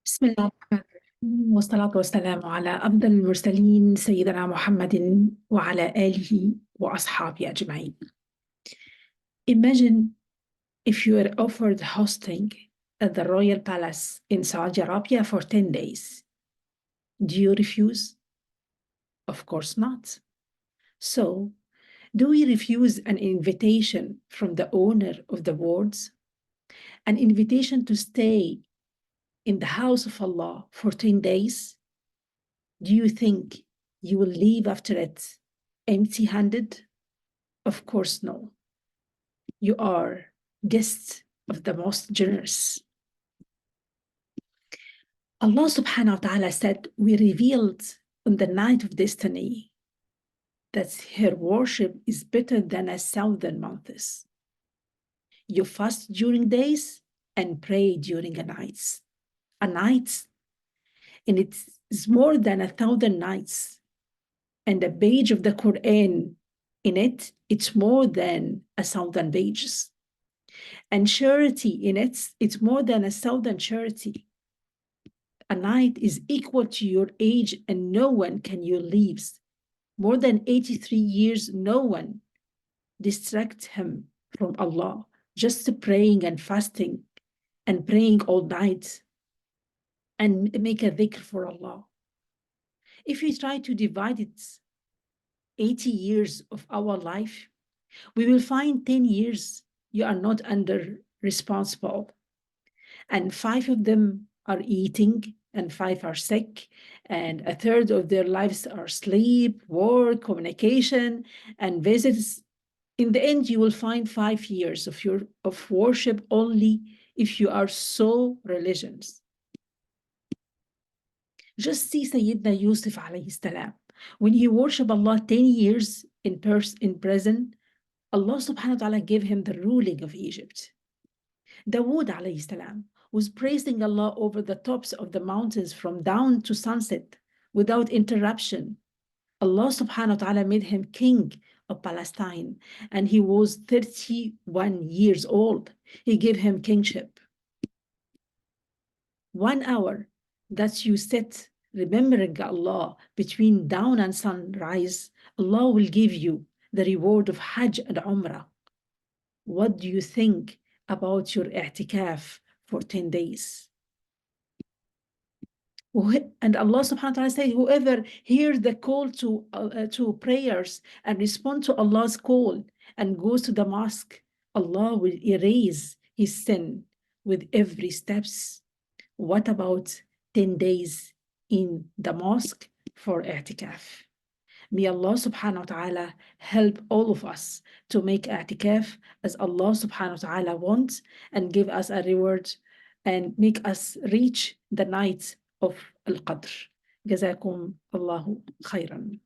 بسم الله الرحمن الرحيم والصلاة والسلام على أفضل المرسلين سيدنا محمد وعلى آله وأصحابه أجمعين. Imagine if you were offered hosting at the Royal Palace in Saudi Arabia for 10 days. Do you refuse? Of course not. So, do we refuse an invitation from the owner of the words? An invitation to stay in the house of Allah for 10 days? Do you think you will leave after it empty-handed? Of course, no. You are guests of the most generous. Allah subhanahu wa ta'ala said, we revealed on the night of destiny that her worship is better than 1,000 months. You fast during days and pray during the nights. A night, and it is more than 1,000 nights. And a page of the Quran in it, it's more than 1,000 pages. And charity in it, it's more than 1,000 charity. A night is equal to your age and no one can you leave. More than 83 years, no one distracts him from Allah, just praying and fasting and praying all night and make a dhikr for Allah. If we try to divide it 80 years of our life, we will find 10 years you are not under responsible. And 5 of them are eating, and 5 are sick, and a third of their lives are sleep, work, communication, and visits. In the end, you will find 5 years of worship only if you are so religious. Just see Sayyidina Yusuf alayhi salam. When he worshiped Allah 10 years in prison, Allah subhanahu wa ta'ala gave him the ruling of Egypt. Dawood alayhi salam was praising Allah over the tops of the mountains from dawn to sunset without interruption. Allah subhanahu wa ta'ala made him king of Palestine, and he was 31 years old. He gave him kingship. 1 hour that you sit remembering Allah between dawn and sunrise, Allah will give you the reward of Hajj and Umrah. What do you think about your i'tikaf for 10 days? And Allah subhanahu wa ta'ala says, whoever hears the call to prayers and respond to Allah's call and goes to the mosque, Allah will erase his sin with every steps. What about 10 days in the mosque for i'tikaf? May Allah subhanahu wa ta'ala help all of us to make i'tikaf as Allah subhanahu wa ta'ala wants and give us a reward and make us reach the night of Al-Qadr. جزاكم الله خيرا.